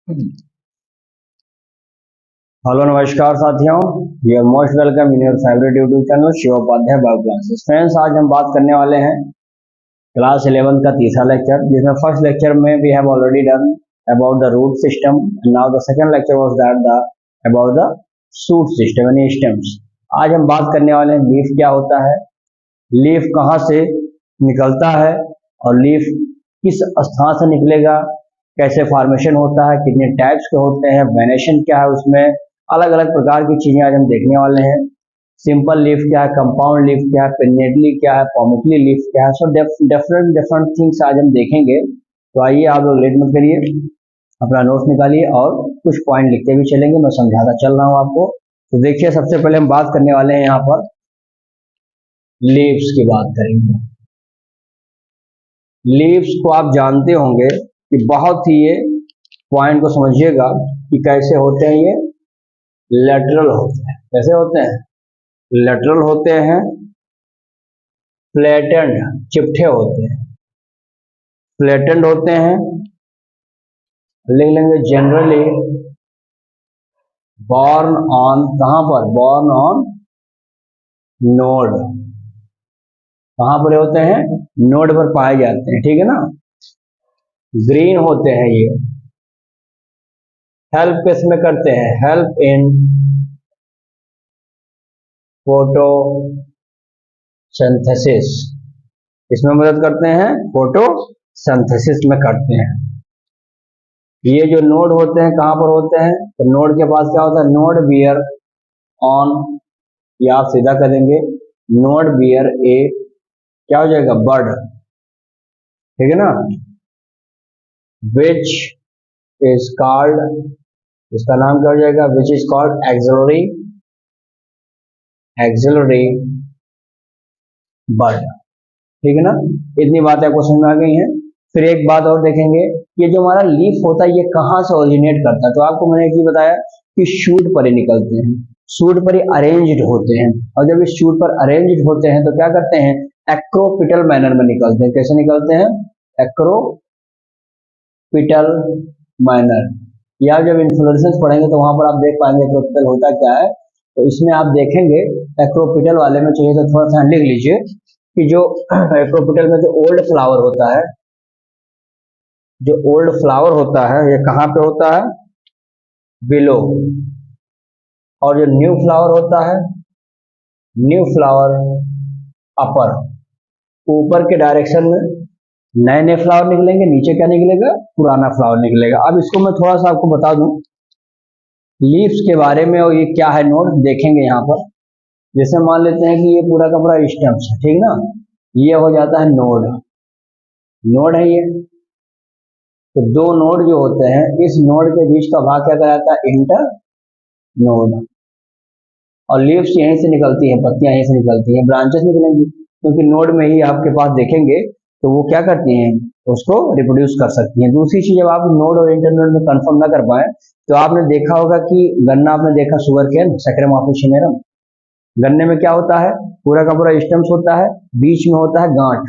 Hello नमस्कार साथियों, you are most welcome in your favourite YouTube channel Shiv Upadhyay bio classes. Friends, आज हम बात करने वाले हैं क्लास 11 का तीसरा लेक्चर, जिसमें फर्स्ट लेक्चर में we have already done about the root system and now the second lecture was that the about the shoot system यानी स्टेम्स। आज हम बात करने वाले हैं लीफ क्या होता है, लीफ कहाँ से निकलता है और लीफ किस स्थान से निकलेगा, कैसे फॉर्मेशन होता है, कितने टाइप्स के होते हैं, वेनेशन क्या है, उसमें अलग अलग प्रकार की चीजें आज हम देखने वाले हैं। सिंपल लीफ क्या है, कंपाउंड लीफ क्या है, पिन्नेटली क्या है, पॉमिकली लीफ क्या है, सो डिफरेंट थिंग्स आज हम देखेंगे। तो आइए आप लोग लेट मत करिए, अपना नोट्स निकालिए और कुछ पॉइंट लिखते भी चलेंगे, मैं समझाता चल रहा हूँ आपको। तो देखिए, सबसे पहले हम बात करने वाले हैं यहाँ पर लीव्स की बात करेंगे। लीव्स को आप जानते होंगे कि बहुत ही ये पॉइंट को समझिएगा कि कैसे होते हैं, ये लेटरल होते हैं। कैसे होते हैं? लेटरल होते हैं, फ्लैटेंड चिपटे होते हैं, फ्लैटेंड होते हैं, लिख लेंगे जनरली बॉर्न ऑन, कहां पर? Born on node. कहां पर होते हैं? नोड पर पाए जाते हैं, ठीक है ना। ग्रीन होते हैं ये, हेल्प किसमें करते हैं? हेल्प इन फोटोसिंथेसिस, इसमें मदद करते हैं, फोटोसिंथेसिस में करते हैं। ये जो नोड होते हैं कहां पर होते हैं? तो नोड के पास क्या होता है? नोड बियर ऑन, ये आप सीधा करेंगे, नोड बियर ए क्या हो जाएगा? बर्ड, ठीक है ना। विच इज कॉल्ड, इसका नाम क्या हो जाएगा? Which is called axillary, axillary bud, ठीक है ना। इतनी बातें आपको समझ में आ गई हैं। फिर एक बात और देखेंगे, ये जो हमारा लीफ होता है ये कहाँ से ओरिजिनेट करता है? तो आपको मैंने एक ही बताया कि शूट पर ही निकलते हैं, शूट पर ही अरेंज्ड होते हैं, और जब इस शूट पर अरेंज्ड होते हैं तो क्या करते हैं? एक्रोपिटल मैनर में निकलते हैं। कैसे निकलते हैं? Acropetal manner. या जब इन्फ्लोरेसेंस पढ़ेंगे तो वहां पर आप देख पाएंगे एक्रोपिटल होता क्या है। तो इसमें आप देखेंगे एक्रोपिटल वाले में, चाहिए तो थोड़ा सा लिख लीजिए कि जो एक्रोपिटल में जो ओल्ड फ्लावर होता है, जो ओल्ड फ्लावर होता है ये कहाँ पे होता है? बिलो। और जो न्यू फ्लावर होता है, न्यू फ्लावर अपर, ऊपर के डायरेक्शन में नए नए फ्लावर निकलेंगे, नीचे क्या निकलेगा? पुराना फ्लावर निकलेगा। अब इसको मैं थोड़ा सा आपको बता दूं लीव्स के बारे में, और ये क्या है नोड देखेंगे यहाँ पर। जैसे मान लेते हैं कि ये पूरा का पूरा स्टेम्स है, ठीक ना, ये हो जाता है नोड, नोड है ये। तो दो नोड जो होते हैं, इस नोड के बीच का भाग क्या कहलाता है? Inter node. और लीव्स यहीं से निकलती हैं, पत्तियां यहीं से निकलती हैं, ब्रांचेस निकलेंगी, क्योंकि नोड में ही आपके पास देखेंगे तो वो क्या करती हैं? उसको रिप्रोड्यूस कर सकती हैं। दूसरी चीज, जब आप नोड और इंटरनोड में कंफर्म ना कर पाए तो आपने देखा होगा कि गन्ना, आपने देखा शुगर केन सैकरम ऑफिशिनेरम, गन्ने में क्या होता है? पूरा का पूरा स्टेम्स होता है, बीच में होता है गांठ।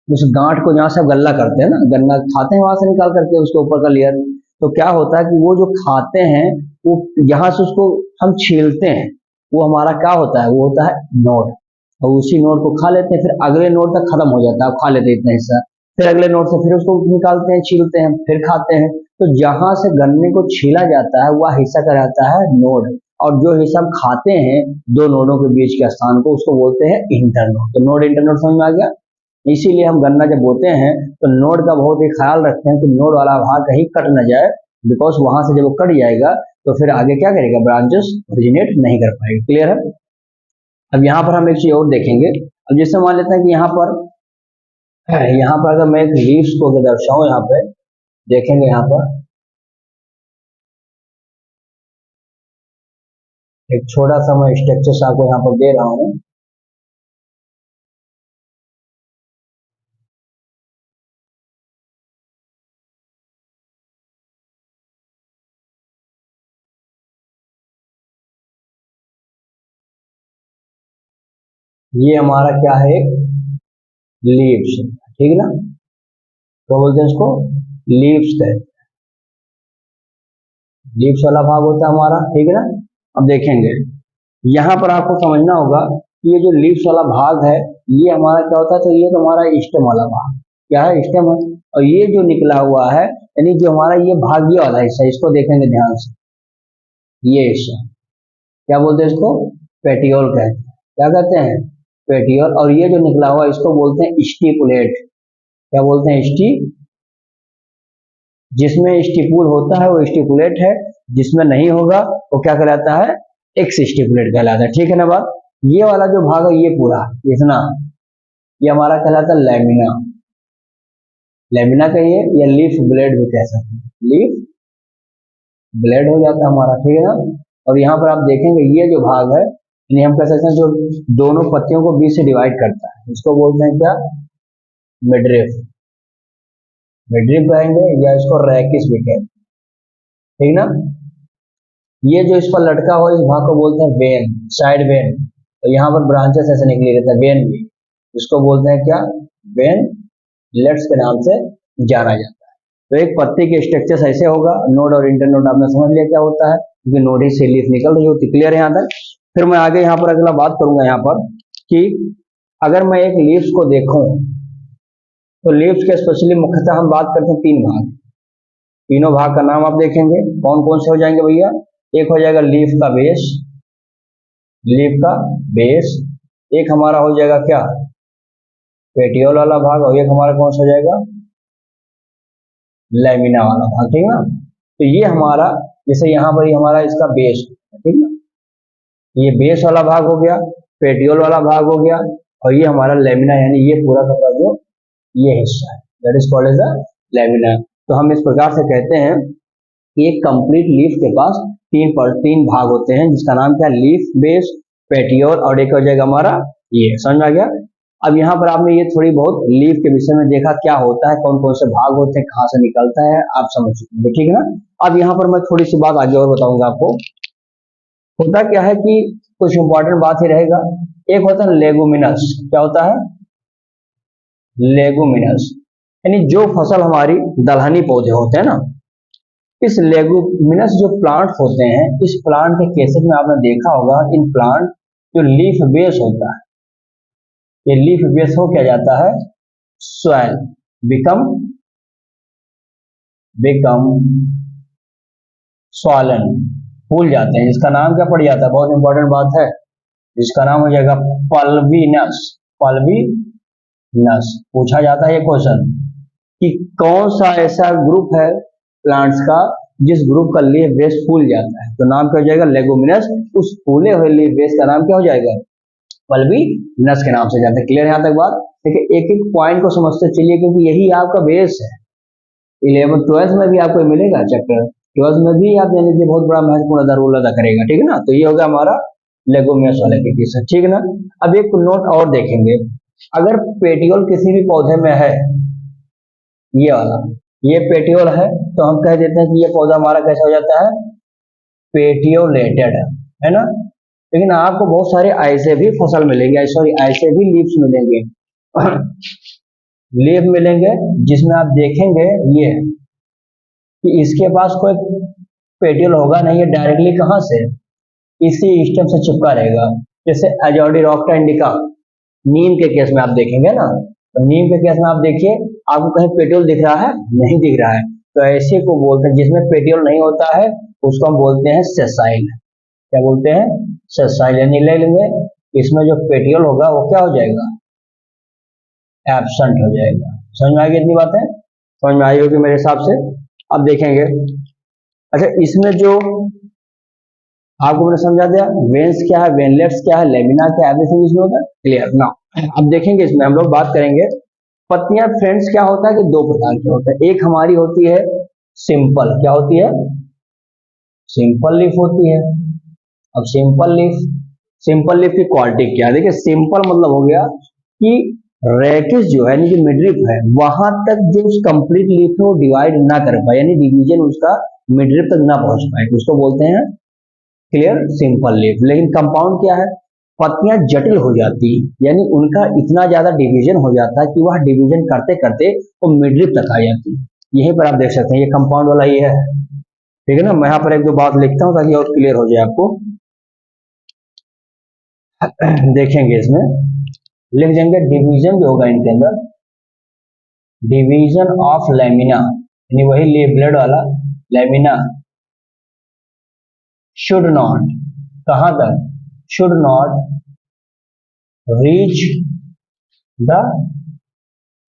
उस गांठ को जहां से आप गल्ला करते हैं ना, गन्ना खाते हैं वहां से निकाल करके उसके ऊपर का लेयर, तो क्या होता है कि वो जो खाते हैं वो यहाँ से उसको हम छीलते हैं, वो हमारा क्या होता है? वो होता है नोड। और उसी नोड को खा लेते हैं, फिर अगले नोड तक खत्म हो जाता है, आप खा लेते हैं इतना हिस्सा, फिर अगले नोड से फिर उसको निकालते हैं, छीलते हैं, फिर खाते हैं। तो जहां से गन्ने को छीला जाता है वह हिस्सा कहलाता है नोड, और जो हिस्सा हम खाते हैं दो नोडों के बीच के स्थान को, उसको बोलते हैं इंटरनोड। तो नोड इंटरनोड समझ में आ गया। इसीलिए हम गन्ना जब बोते हैं तो नोड का बहुत ही ख्याल रखते हैं कि नोड वाला भाग कहीं कट न जाए, बिकॉज वहां से जब वो कट जाएगा तो फिर आगे क्या करेगा? ब्रांचेस ओरिजिनेट नहीं कर पाएगी। क्लियर है? अब यहाँ पर हम एक चीज और देखेंगे। अब जैसे मान लेते हैं कि यहाँ पर अगर मैं एक लीव्स को दर्शाऊं, यहाँ पे देखेंगे, यहाँ पर एक छोटा सा मैं स्ट्रक्चर आपको यहाँ पर दे रहा हूँ। ये हमारा क्या है? एक लीव्स, ठीक है ना। तो बोलते हैं इसको लीव्स कहते हैं। लीव्स वाला भाग होता है हमारा, ठीक है ना। अब देखेंगे यहाँ पर आपको समझना होगा कि ये जो लीव्स वाला भाग है ये हमारा क्या होता है, तो ये तो हमारा स्टेम वाला भाग, क्या है, स्टेम है। और ये जो निकला हुआ है यानी जो हमारा ये भाग, ये वाला हिस्सा, इसको देखेंगे ध्यान से, ये हिस्सा क्या बोलते हैं, इसको पेटियोल कहते हैं। क्या कहते हैं, पेटियोल। और ये जो निकला हुआ इसको बोलते हैं स्टिपुलेट। क्या बोलते हैं, जिसमें स्टिपुल होता है वो स्टिपुलेट है, जिसमें नहीं होगा वो क्या कहलाता है, एक्स स्टिपुलेट कहलाता है, ठीक है ना बात। ये वाला जो भाग है ये पूरा इतना, ये हमारा कहलाता है लैमिना। लैमिना कहिए या लीफ ब्लेड भी कह सकते हैं, लीफ ब्लेड हो जाता है हमारा, ठीक है ना। और यहाँ पर आप देखेंगे ये जो भाग है यानी हम कह सकते हैं जो दोनों पत्तियों को बीच से डिवाइड करता है, इसको बोलते हैं क्या, मिडरिफ। मिडरिफ कहेंगे या इसको रैकिस भी कहेंगे, ठीक ना। ये जो इस पर लटका हुआ इस भाग को बोलते हैं वेन, साइड वेन। तो यहाँ पर ब्रांचेस ऐसे निकली रहते हैं, वेन भी, इसको बोलते हैं क्या, वेन लेट्स के नाम से जाना जाता है। तो एक पत्ती के स्ट्रक्चर ऐसे होगा, नोड और इंटरनोड आपने समझ लिया क्या होता है, क्योंकि नोड ही से लीफ निकल रही होती, क्लियर है यहाँ तक। फिर मैं आगे यहाँ पर अगला बात करूंगा यहाँ पर कि अगर मैं एक लीव्स को देखूं तो लीव्स के स्पेशली मुख्यतः हम बात करते हैं तीन भाग। तीनों भाग का नाम आप देखेंगे कौन कौन से हो जाएंगे भैया। एक हो जाएगा लीफ का बेस, लीफ का बेस। एक हमारा हो जाएगा क्या, पेटियोल वाला भाग। और एक हमारा कौन सा हो जाएगा, लैमिना वाला भाग, ठीक है ना। तो ये हमारा जैसे यहाँ पर ये हमारा इसका बेस, ठीक है, ये बेस वाला भाग हो गया, पेटियोल वाला भाग हो गया, और ये हमारा लैमिना यानी ये पूरा का जो ये हिस्सा है, that is called as a lamina. तो हम इस प्रकार से कहते हैं कि एक कंप्लीट लीफ के पास तीन भाग होते हैं, जिसका नाम क्या है, लीफ, बेस, पेटियोल, और एक हो जाएगा हमारा ये, समझ में आ गया। अब यहाँ पर आपने ये थोड़ी बहुत लीफ के विषय में देखा क्या होता है, कौन कौन से भाग होते हैं, कहाँ से निकलता है, आप समझ चुके, ठीक है ना। अब यहाँ पर मैं थोड़ी सी बात आगे और बताऊंगा आपको। होता क्या है कि कुछ इंपॉर्टेंट बात ही रहेगा। एक होता है लेगुमिनस, क्या होता है, लेगुमिनस यानी जो फसल हमारी दलहनी पौधे होते हैं ना, इस लेगुमिनस जो प्लांट होते हैं, इस प्लांट के केसेस में आपने देखा होगा, इन प्लांट जो लीफ बेस होता है, ये लीफ बेस हो क्या जाता है, सॉइल बिकम स्वॉलन, फूल जाते हैं, जिसका नाम क्या पड़ जाता है, बहुत इंपॉर्टेंट बात है, जिसका नाम हो जाएगा पल्बिनस। पल्बिनस पूछा जाता है ये क्वेश्चन कि कौन सा ऐसा ग्रुप है प्लांट्स का जिस ग्रुप का लीफ बेस फूल जाता है, तो नाम क्या हो जाएगा, लेगुमिनस। उस फूले हुए लीफ बेस का नाम क्या हो जाएगा, पल्बिनस के नाम से जाता है, क्लियर है यहाँ तक बात। देखिए एक एक पॉइंट को समझते चलिए, क्योंकि यही आपका बेस है। 11th 12th में भी आपको मिलेगा चैप्टर, 12th में भी आप जान लीजिए बहुत बड़ा महत्वपूर्ण रोल अदा करेगा, ठीक है ना। तो ये होगा हमारा लेगुमिनस वाले के केस, ठीक है ना। अब एक नोट और देखेंगे, अगर पेटियोल किसी भी पौधे में है, ये वाला, ये पेटियोल है, तो हम कह देते हैं कि ये पौधा हमारा कैसा हो जाता है, पेटियोलेटेड है ना। लेकिन आपको बहुत सारे ऐसे भी फसल मिलेंगे, सॉरी ऐसे भी लीव्स मिलेंगे लीफ मिलेंगे जिसमें आप देखेंगे ये कि इसके पास कोई पेटियोल होगा नहीं, है डायरेक्टली कहां से, इसी स्टेम से चिपका रहेगा। जैसे एजोडिरोक्टा इंडिका, नीम के केस में आप देखेंगे ना, तो नीम के केस में आप देखिए आपको कहीं पेटियोल दिख रहा है, नहीं दिख रहा है, तो ऐसे को बोलते हैं, जिसमें पेटियोल नहीं होता है उसको हम बोलते हैं सेसाइल। क्या बोलते हैं, सेसाइल। यानी ले लेंगे इसमें जो पेटियोल होगा वो क्या हो जाएगा, एब्सेंट हो जाएगा। समझ में आ गई इतनी बातें, समझ में आई होगी मेरे हिसाब से। अब देखेंगे, अच्छा इसमें जो आपको मैंने समझा दिया, वेन्स क्या है, वेनलेट्स क्या है, लेमिना क्या है, एवरीथिंग इसमें होता है, क्लियर ना। अब देखेंगे इसमें हम लोग बात करेंगे पत्तियां, फ्रेंड्स क्या होता है कि दो प्रकार के होते हैं। एक हमारी होती है सिंपल, क्या होती है, सिंपल लीफ होती है। अब सिंपल लीफ की क्वालिटी क्या है, देखिए सिंपल मतलब हो गया कि रेकिस जो है यानी कि मिडरिप है, वहां तक जो उस कंप्लीट लीफ है वो डिवाइड ना कर पाए, यानी डिवीजन उसका मिडरिप तक ना पहुंच पाए, उसको बोलते हैं क्लियर, सिंपल लीफ। लेकिन कंपाउंड क्या है, पत्तियां जटिल हो जाती, यानी उनका इतना ज्यादा डिवीजन हो जाता है कि वह डिवीजन करते करते वो मिडरिप तक आ जाती है। यहीं पर आप देख सकते हैं ये कंपाउंड वाला ये है, ठीक है ना। मैं यहाँ पर एक दो बात लिखता हूँ ताकि और क्लियर हो जाए आपको। देखेंगे इसमें लिख देंगे डिवीजन जो होगा इनके अंदर, डिवीजन ऑफ लैमिना, यानी वही लीफ ब्लेड वाला लैमिना, शुड नॉट, कहां तक, should not reach the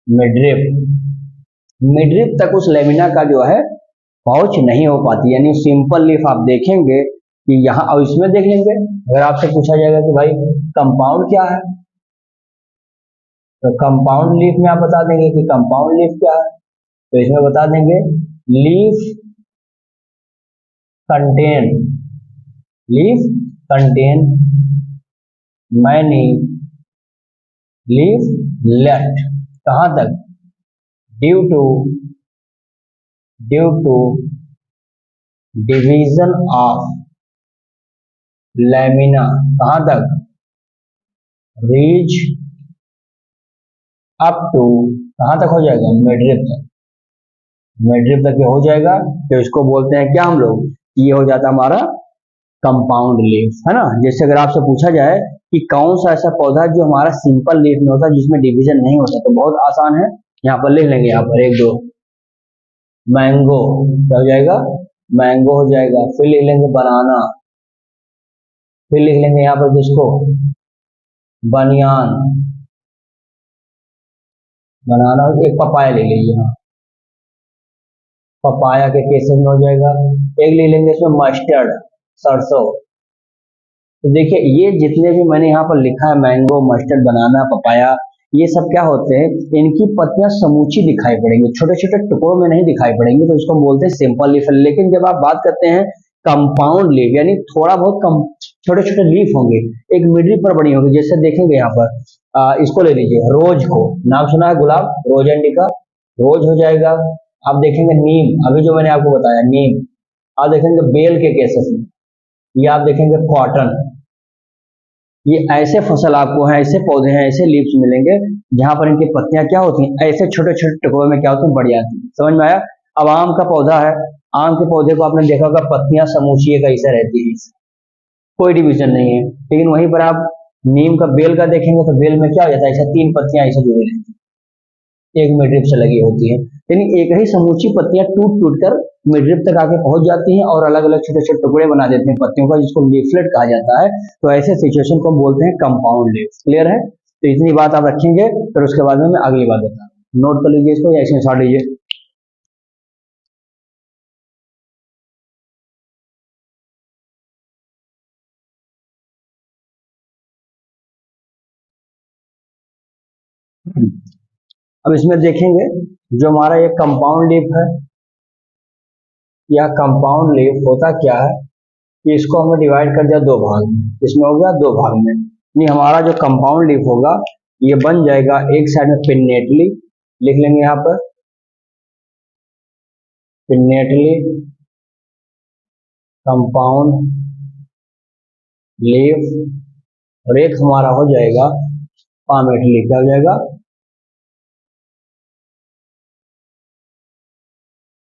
midrib, midrib तक उस लेमिना का जो है पहुंच नहीं हो पाती। यानी सिंपल लीफ आप देखेंगे कि यहाँ, और इसमें देख लेंगे अगर आपसे पूछा जाएगा कि भाई कंपाउंड क्या है, तो कंपाउंड लीफ में आप बता देंगे कि कंपाउंड लीफ क्या है, तो इसमें बता देंगे leaf contain, leaf contain many leaflet, कहां तक, due to division of lamina, कहां तक, रीच अप टू, कहां तक हो जाएगा, मिडरिप तक, मिडरिप तक ये हो जाएगा। तो इसको बोलते हैं क्या हम लोग, ये हो जाता है हमारा कंपाउंड लीफ, है ना। जैसे अगर आपसे पूछा जाए कि कौन सा ऐसा पौधा है जो हमारा सिंपल लीफ में होता है जिसमें डिवीजन नहीं होता, तो बहुत आसान है, यहाँ पर लिख लेंगे, यहाँ पर एक दो, मैंगो, क्या हो जाएगा, मैंगो हो जाएगा। फिर लिख लेंगे बनाना, फिर लिख लेंगे यहाँ पर किसको, बनियान, बनाना, एक पपाया ले लीजिए, हाँ पपाया के केसेस में हो जाएगा। एक ले लेंगे इसमें मस्टर्ड, सरसों। तो देखिए ये जितने भी मैंने यहाँ पर लिखा है, मैंगो, मस्टर्ड, बनाना, पपाया, ये सब क्या होते हैं, इनकी पत्तियां समूची दिखाई पड़ेंगी, छोटे छोटे टुकड़ों में नहीं दिखाई पड़ेंगी, तो इसको बोलते हैं सिंपल लीफ। लेकिन जब आप बात करते हैं कंपाउंड लीफ, यानी थोड़ा बहुत कम छोटे छोटे लीफ होंगे, एक मिडरी पर बनी होगी, जैसे देखेंगे यहाँ पर इसको ले लीजिए, रोज को, नाम सुना है गुलाब, रोज इंडिका, रोज हो जाएगा। आप देखेंगे नीम, अभी जो मैंने आपको बताया नीम, आप देखेंगे बेल के केसेस में, ये आप देखेंगे कॉटन, ये ऐसे फसल आपको हैं, ऐसे पौधे हैं, ऐसे लीव्स मिलेंगे जहां पर इनकी पत्तियां क्या होती हैं, ऐसे छोटे छोटे टुकड़ों में क्या होती हैं, बढ़ जाती हैं। समझ में आया। अब आम का पौधा है, आम के पौधे को आपने देखा होगा, पत्तियां समूची कैसे रहती है, कोई डिवीजन नहीं है। लेकिन वहीं पर आप नीम का बेल का देखेंगे तो बेल में क्या हो जाता है, ऐसा तीन पत्तियां ऐसे जुड़ी रहती है, एक मिडरिप से लगी होती है, यानी एक ही समूची पत्तियां टूट टूट कर मिडरिप तक आके पहुंच जाती हैं और अलग अलग छोटे छोटे टुकड़े बना देते हैं पत्तियों का, जिसको लीफलेट कहा जाता है। तो ऐसे सिचुएशन को हम बोलते हैं कंपाउंड लीफ। क्लियर है। तो इतनी बात आप रखेंगे, फिर उसके बाद में मैं अगली बात बताऊँ, नोट कर लीजिए इसको या इसमें छाड़ लीजिए। अब इसमें देखेंगे जो हमारा ये कंपाउंड लीफ है, यह कंपाउंड लीफ होता क्या है कि इसको हमने डिवाइड कर दिया दो भाग में, इसमें हो गया दो भाग में, नहीं हमारा जो कंपाउंड लीफ होगा ये बन जाएगा एक साइड में पिन्नेटली, लिख लेंगे यहाँ पर पिन्नेटली कंपाउंड लीफ, और एक हमारा हो जाएगा पामेटली, क्या हो जाएगा,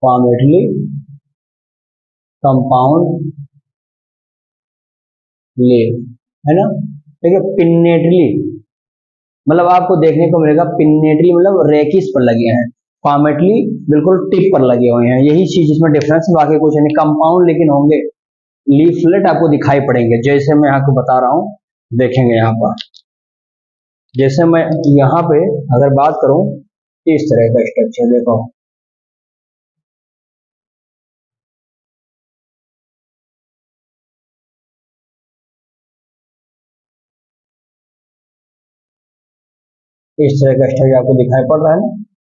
पामेटली कंपाउंड लीफ, है ना। देखिए पिन्नेटली मतलब आपको देखने को मिलेगा, पिन्नेटली मतलब रेकिस पर लगे हैं, पामेटली बिल्कुल टिप पर लगे हुए हैं, यही चीज इसमें डिफरेंस, बाकी कुछ नहीं, कंपाउंड लेकिन होंगे, लीफलेट आपको दिखाई पड़ेंगे, जैसे मैं आपको बता रहा हूं, देखेंगे यहाँ पर, जैसे मैं यहाँ पे अगर बात करूं इस तरह का स्ट्रक्चर, देखो इस तरह का स्ट्रक्चर आपको दिखाई पड़ रहा है ना,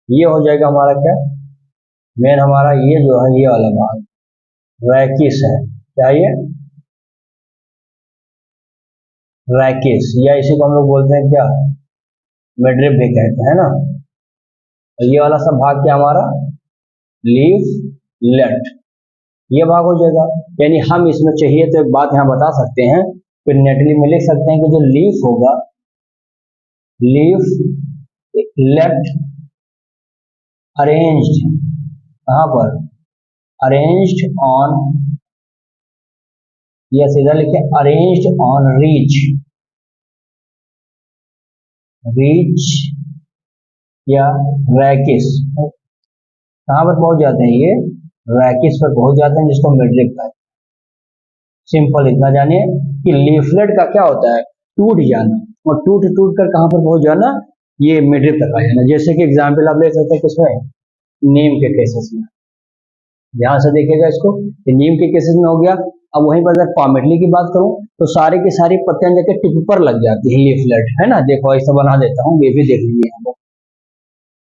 ये हो जाएगा हमारा क्या, मेन हमारा ये जो है ये वाला भाग रैकिस है, क्या ये रैकिस, या इसी को हम लोग बोलते हैं क्या, मिडरिप भी कहते हैं ना। और ये वाला सब भाग क्या हमारा लीफ लेट, ये भाग हो जाएगा। यानी हम इसमें चाहिए तो एक बात यहाँ बता सकते हैं, फिर नेटली में लिख सकते हैं कि जो लीफ होगा, लीफ लेट अरेंज्ड कहाँ पर, अरेंज्ड ऑन, या सीधा लिखे अरेंज्ड ऑन रीच, रीच या रैकिस, कहाँ पर पहुंच जाते हैं ये, रैकिस पर पहुंच जाते हैं, जिसको मिडरिप कहते हैं। सिंपल इतना जानिए कि लीफलेट का क्या होता है, टूट जाना, और टूट टूट कर कहां पर पहुंच जाना, ये मिडरिप तक आ जाना। जैसे कि एग्जाम्पल आप ले सकते हैं किसमें, नीम के केसेस में। ध्यान से देखिएगा इसको, नीम के केसेस में हो गया। अब वहीं पर अगर पामेटली की बात करूं तो सारी की सारी पत्तियां जाके टिप पर लग जाती है लीफलेट, है ना। देखो ऐसा बना देता हूँ, ये भी देख लीजिए हम लोग,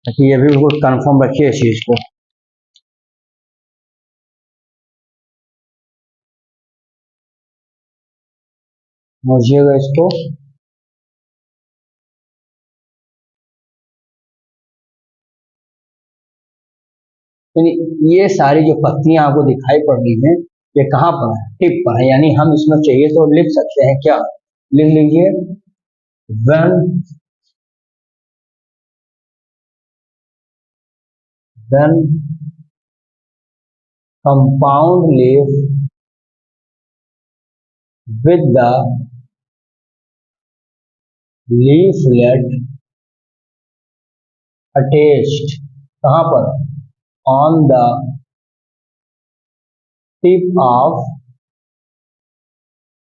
ताकि ये भी बिल्कुल कंफर्म रखिए इस चीज को। समझिएगा इसको। ये सारी जो पत्तियां आपको दिखाई पड़ रही हैं, ये कहाँ पर है, टिप पर है। यानी हम इसमें चाहिए तो लिख सकते हैं क्या, लिख लीजिए when when compound leaf with the leaflet attached, कहाँ पर, on the tip of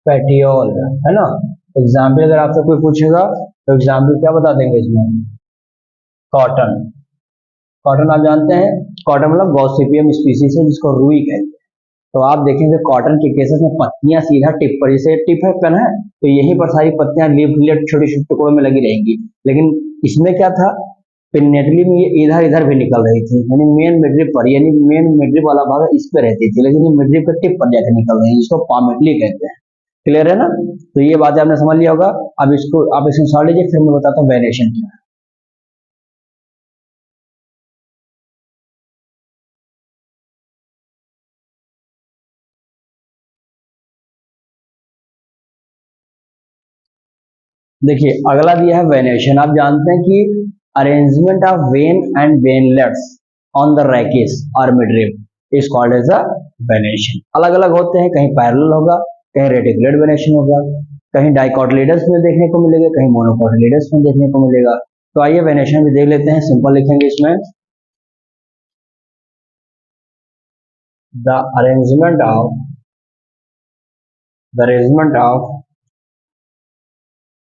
petiole, है ना। एग्जाम्पल अगर आपसे कोई पूछेगा तो एग्जाम्पल क्या बता देंगे इसमें, कॉटन। कॉटन आप जानते हैं, कॉटन मतलब गॉसिपियम स्पीसीज है, जिसको रुई कहते हैं। तो आप देखेंगे कॉटन के केसेस में पत्तियां सीधा टिप पर, जैसे टिप है पेन है, तो यहीं पर सारी पत्तियां लीफलेट छोटे छोटे टुकड़ों में लगी रहेंगी। लेकिन इसमें क्या था, पिनेटली में ये इधर इधर भी निकल रही थी, यानी मेन मिडरिप पर, यानी मेन मिडरिप वाला भाग इस पे रहती थी, लेकिन ये मिडरिप के टिप पर जाकर निकल रही है, जिसको पामेटली कहते हैं। क्लियर है ना। तो ये बात आपने समझ लिया होगा। अब इसको आप इसमें सॉल्व लीजिए, फिर मैं बताता हूँ वेरिएशन क्या है। देखिए अगला दिया है वेनेशन। आप जानते हैं कि arrangement of vein and veinlets on the rachis और midrib is called as a venation. अलग अलग होते हैं, कहीं पैरेलल होगा, कहीं रेटिकुलेट वेनेशन होगा, कहीं डाइकोटिलेडस में देखने को मिलेगा, कहीं मोनोकोटिलेडस में देखने को मिलेगा। तो आइए वेनेशन भी देख लेते हैं। सिंपल लिखेंगे इसमें, the arrangement of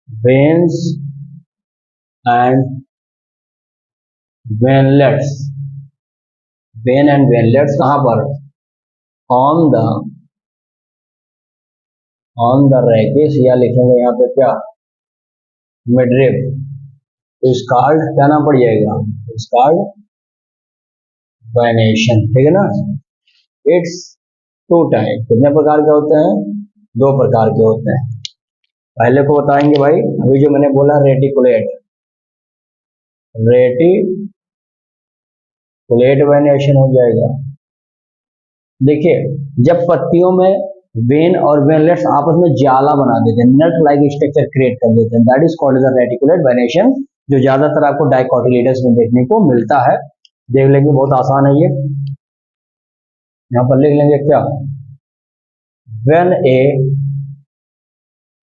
veins and veinlets, when and veinlets कहां पर, ऑन द रैकिस, या लिखेंगे यहाँ पे क्या, मिडरिप, इज कॉल्ड, क्या नाम पड़ जाएगा, इज कॉल्ड वेनेशन। ठीक है ना। इट्स टू टाइप, कितने प्रकार के होते हैं, दो प्रकार के होते हैं। पहले को बताएंगे भाई, अभी जो मैंने बोला रेटिकुलेट, रेटिकुलेट वेनेशन हो जाएगा। देखिए जब पत्तियों में वेन और वेनलेट्स आपस में जाला बना देते हैं, नट लाइक स्ट्रक्चर क्रिएट कर देते हैं, that is called the reticulate venation, जो ज्यादातर आपको डाइकोटिलेडस में देखने को मिलता है। देख लेंगे, बहुत आसान है ये। यहाँ पर लिख लेंगे क्या,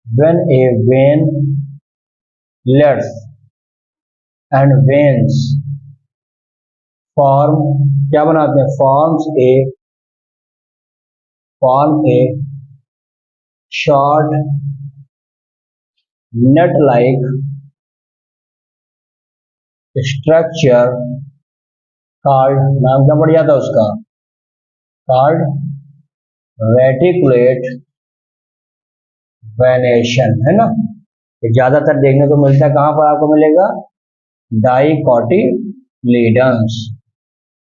when a vein lets and veins form, क्या बनाते हैं, form a short nut like structure called, नाम क्या पड़ जाता है उसका, called रेटिकुलेट वेनेशन, है ना। ज्यादातर देखने को मिलता है, कहां पर आपको मिलेगा, डाइकोटिलीडन्स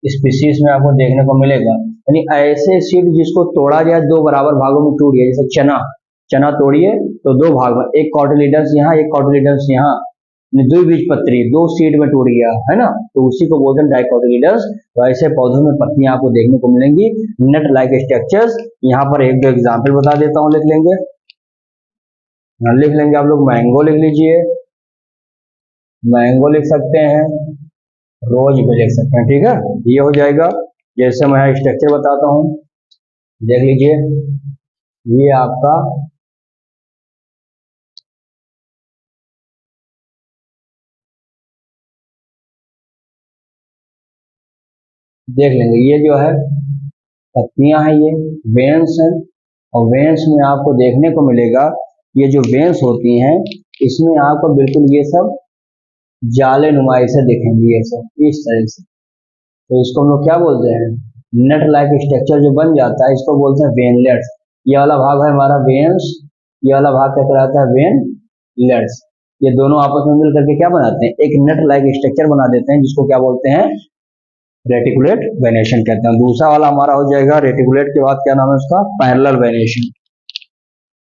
स्पीसीज में आपको देखने को मिलेगा। यानी ऐसे सीड जिसको तोड़ा जाए दो बराबर भागों में टूट गया, जैसे चना, चना तोड़िए तो दो भाग में, एक कॉटिलीडन्स यहाँ, एक कॉटिलीडन्स यहाँ, द्विबीजपत्री दो सीड में टूट गया, है ना, तो उसी को बोलते हैं डाइकोटिलीडन्स। तो ऐसे पौधों में पत्तियां आपको देखने को मिलेंगी, नट लाइक स्ट्रक्चर्स। यहाँ पर एक दो एग्जाम्पल बता देता हूँ, लिख लेंगे, लिख लेंगे आप लोग, मैंगो लिख लीजिए, मैंगो लिख सकते हैं, रोज भी लिख सकते हैं, ठीक है, ये हो जाएगा। जैसे मैं यहाँ स्ट्रक्चर बताता हूँ, देख लीजिए, ये आपका देख लेंगे, ये जो है पत्तियां हैं, ये वेन्स हैं, और वेन्स में आपको देखने को मिलेगा ये जो वेन्स होती हैं इसमें आपको बिल्कुल ये सब जाले नुमाई से दिखेंगे, ये सब इस तरह से। तो इसको हम लोग क्या बोलते हैं, नट लाइक स्ट्रक्चर जो बन जाता है इसको बोलते हैं वेनलेट्स। ये वाला भाग है हमारा वेन्स, ये वाला भाग क्या कहलाता है, वेनलेट्स। ये दोनों आपस में मिल करके क्या बनाते हैं, एक नट लाइक स्ट्रक्चर बना देते हैं, जिसको क्या बोलते हैं, रेटिकुलेट वेनेशन कहते हैं। दूसरा वाला हमारा हो जाएगा रेटिकुलेट के बाद क्या नाम है उसका, पैरेलल वेनेशन।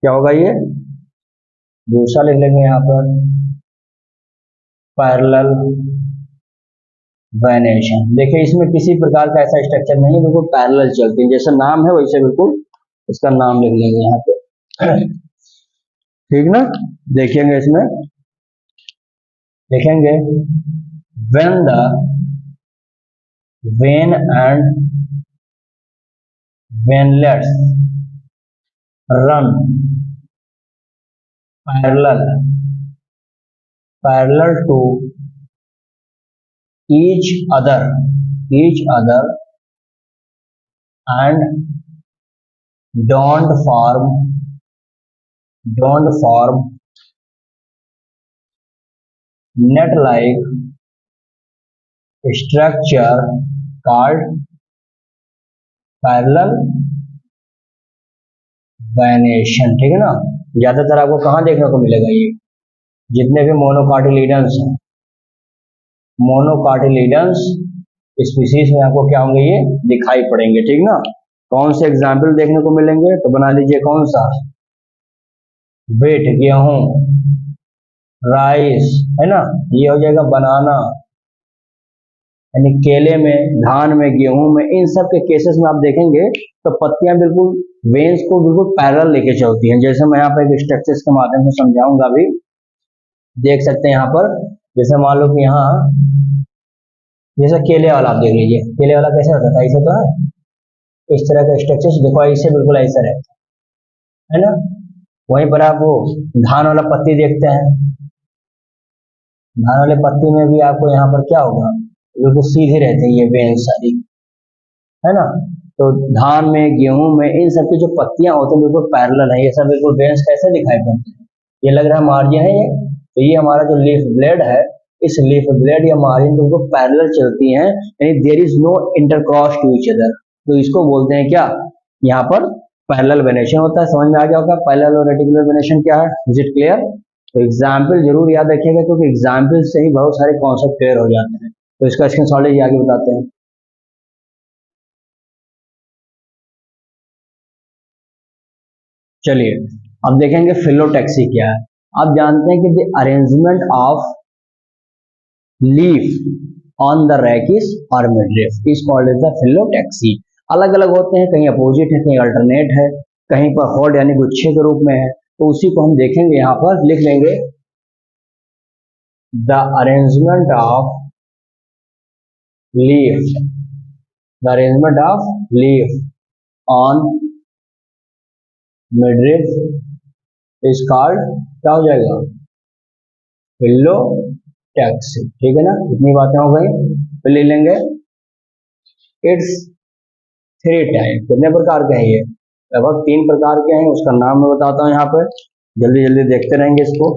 क्या होगा ये, दूसरा लिख लेंगे यहाँ पर पैरेलल वेनेशन। देखिए इसमें किसी प्रकार का ऐसा स्ट्रक्चर नहीं है, बिल्कुल पैरेलल चलती है, जैसा नाम है वैसे बिल्कुल इसका नाम लिख लेंगे यहाँ पे, ठीक ना। देखेंगे इसमें, देखेंगे when the vein and venlets run parallel to each other and don't form net like structure called parallel venation, ठीक है ना। ज्यादातर आपको कहाँ देखने को मिलेगा, ये जितने भी मोनोकाटिलिडन्स हैं, मोनोकाटिलिडन्स स्पीसीज में आपको क्या होंगे, ये दिखाई पड़ेंगे, ठीक ना। कौन से एग्जाम्पल देखने को मिलेंगे, तो बना लीजिए कौन सा, वेट गेहूं, राइस है ना, ये हो जाएगा बनाना, यानी केले में, धान में, गेहूं में, इन सब के केसेस में आप देखेंगे तो पत्तियां बिल्कुल वेन्स को बिल्कुल पैरेलल लेके चलती हैं। जैसे मैं यहाँ पर एक स्ट्रक्चर्स के माध्यम से समझाऊंगा, अभी देख सकते हैं यहाँ पर, जैसे मान लो कि यहाँ जैसे केले वाला आप देख लीजिए, केले वाला कैसे होता था, ऐसे तो है, इस तरह का स्ट्रक्चर देखो, ऐसे बिल्कुल ऐसा रहता है ना। वहीं पर आप वो धान वाला पत्ती देखते हैं, धान वाले पत्ती में भी आपको यहाँ पर क्या होगा, बिल्कुल सीधे रहते हैं ये वेन सारी, है ना। तो धान में, गेहूं में, इन सब की जो पत्तियां होती हैं बिल्कुल पैरेलल है, ये सब बिल्कुल वेन्स कैसे दिखाई पड़ते हैं, ये लग रहा है मार्जिन है ये, तो ये हमारा जो लीफ ब्लेड है, इस लीफ ब्लेड या मार्जिन बिल्कुल पैरेलल चलती हैं, यानी there is no intercross to each other, तो इसको बोलते हैं क्या, यहाँ पर पैरेलल वेनेशन होता है। समझ में आ गया होगा पैरेलल और रेटिकुलर वेनेशन क्या है, इज इट क्लियर। तो एग्जाम्पल जरूर याद रखिएगा, क्योंकि एग्जाम्पल से ही बहुत सारे कॉन्सेप्ट क्लियर हो जाते हैं। तो इसका स्क्रीनशॉट लीजिए, आगे बताते हैं। चलिए अब देखेंगे फिलोटैक्सी क्या है। आप जानते हैं कि the arrangement of leaf on the rachis और midrib is called as the phyllotaxy. अलग अलग होते हैं, कहीं अपोजिट है, कहीं अल्टरनेट है, कहीं पर होल्ड यानी गुच्छे के रूप में है, तो उसी को हम देखेंगे, यहाँ पर लिख लेंगे the arrangement of leaf, the arrangement of leaf on midrib is called, क्या हो जाएगा, फिलोटैक्सी, ठीक है ना। इतनी बातें हो गई, फिर ले लेंगे इट्स थ्री टाइप, कितने प्रकार के हैं ये, लगभग 3 प्रकार के हैं, उसका नाम मैं बताता हूँ यहाँ पे, जल्दी जल्दी देखते रहेंगे इसको।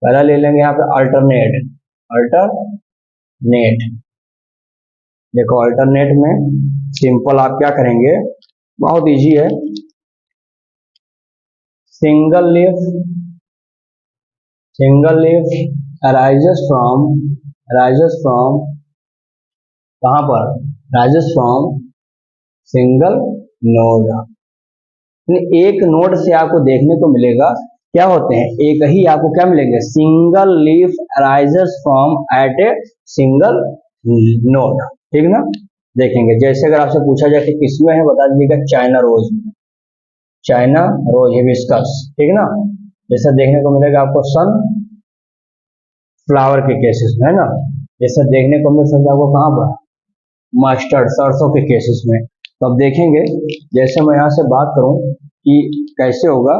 पहला ले लेंगे यहाँ पे अल्टरनेट, अल्टरनेट, देखो अल्टरनेट में सिंपल आप क्या करेंगे, बहुत इजी है, सिंगल लीफ arises from कहाँ पर, arises from सिंगल नोड, एक नोड से आपको देखने को मिलेगा क्या होते हैं, एक ही आपको क्या मिलेंगे, single leaf arises from at a single node, ठीक ना। देखेंगे जैसे अगर आपसे पूछा जाए कि किसमें है, बता दीजिएगा चाइना रोज में, चाइना रोज हिबिस्कस, ठीक ना। जैसा देखने को मिलेगा आपको सन फ्लावर के केसेस में, है ना, जैसा देखने को मिल सकता है आपको कहाँ पर, मस्टर्ड सरसों के केसेस में। तो अब देखेंगे, जैसे मैं यहाँ से बात करूँ कि कैसे होगा,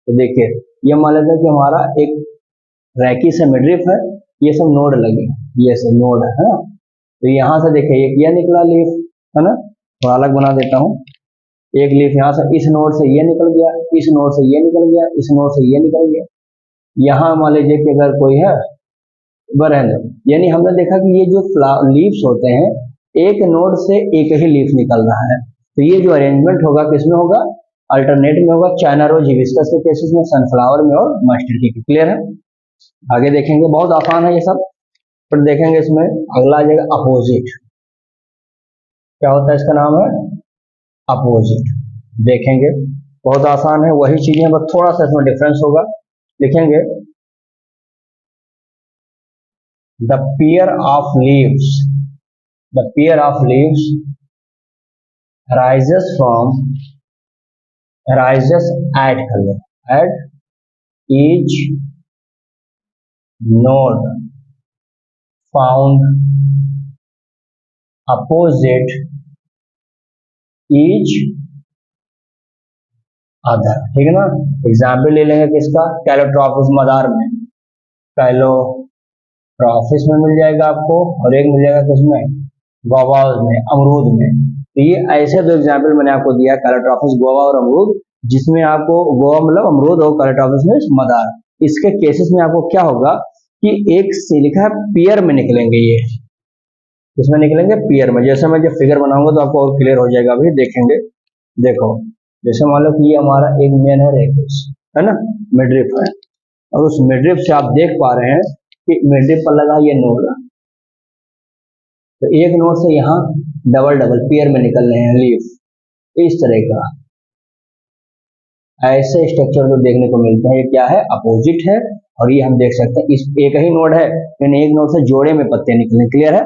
तो देखिए ये मान लेते हैं कि हमारा एक रैकी से मिडरिफ है, ये सब नोड लगे, ये सब नोड है ना। तो यहाँ से देखिए एक ये निकला लीफ है ना, थोड़ा अलग बना देता हूँ। एक लीफ यहाँ से इस नोड से ये निकल गया, इस नोड से ये निकल गया, इस नोड से ये निकल गया। यहाँ मान लीजिए कि अगर कोई है बरेंद्र, यानी हमने देखा कि ये जो लीव्स होते हैं एक नोड से एक ही लीफ निकल रहा है। तो ये जो अरेंजमेंट होगा किसमें होगा, अल्टरनेट में होगा, चाइना रोज हिबिस्कस के केसेस में, सनफ्लावर में और मस्टर्ड की। क्लियर है? आगे देखेंगे, बहुत आसान है ये सब। फिर देखेंगे इसमें अगला आ जाएगा अपोजिट। क्या होता है, इसका नाम है अपोजिट। देखेंगे बहुत आसान है, वही चीजें बस थोड़ा सा इसमें डिफरेंस होगा। लिखेंगे the pair of leaves the pair of leaves arises at each node found opposite each other। ठीक है ना। एग्जाम्पल ले लेंगे किसका, कैलोट्रॉपिस मदार में, कैलोट्रॉपिस में मिल जाएगा आपको, और एक मिल जाएगा किसमें, गुआवास में, अमरूद में। तो ये ऐसे दो एग्जाम्पल मैंने आपको दिया, कैलोट्रॉपिस गुआवा और अमरूद, जिसमें आपको गुआवा मतलब अमरूद और कैलोट्रॉपिस में मदार। इसके केसेस में आपको क्या होगा कि एक से लिखा है पेयर में निकलेंगे, ये इसमें निकलेंगे पेयर में। जैसे मैं जब फिगर बनाऊंगा तो आपको और क्लियर हो जाएगा, अभी देखेंगे। देखो जैसे मान लो कि ये हमारा एक मेन है रेकस है ना, मिडरिफ है, और उस मिडरिफ से आप देख पा रहे हैं कि मिडरिफ पर लगा ये नोड, तो एक नोड से यहाँ डबल डबल पेयर में निकल रहे हैं लीफ, इस तरह का ऐसे स्ट्रक्चर जो देखने को मिलते हैं, ये क्या है, अपोजिट है। और ये हम देख सकते हैं इस एक ही नोड है, लेकिन एक नोड से जोड़े में पत्ते निकले। क्लियर है?